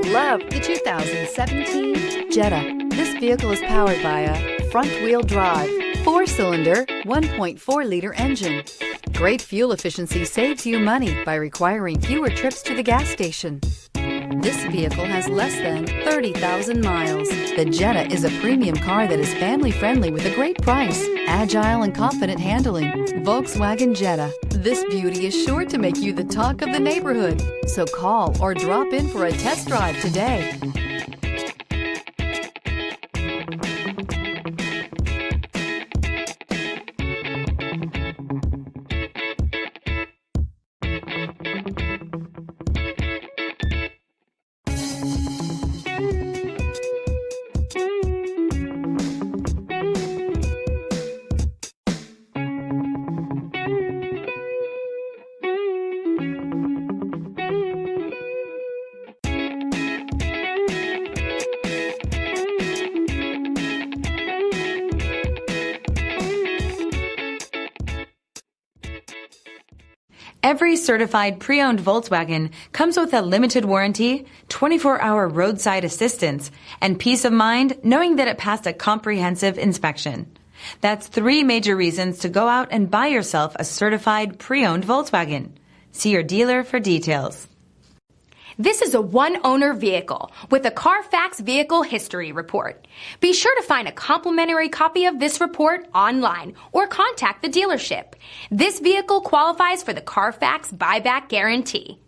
love the 2017 Jetta. This vehicle is powered by a front-wheel drive, 4-cylinder, 1.4-liter engine. Great fuel efficiency saves you money by requiring fewer trips to the gas station. This vehicle has less than 30,000 miles. The Jetta is a premium car that is family-friendly with a great price, agile and confident handling. Volkswagen Jetta. This beauty is sure to make you the talk of the neighborhood. So call or drop in for a test drive today. Every certified pre-owned Volkswagen comes with a limited warranty, 24-hour roadside assistance, and peace of mind knowing that it passed a comprehensive inspection. That's 3 major reasons to go out and buy yourself a certified pre-owned Volkswagen. See your dealer for details. This is a one-owner vehicle with a Carfax Vehicle History Report. Be sure to find a complimentary copy of this report online or contact the dealership. This vehicle qualifies for the Carfax Buyback Guarantee.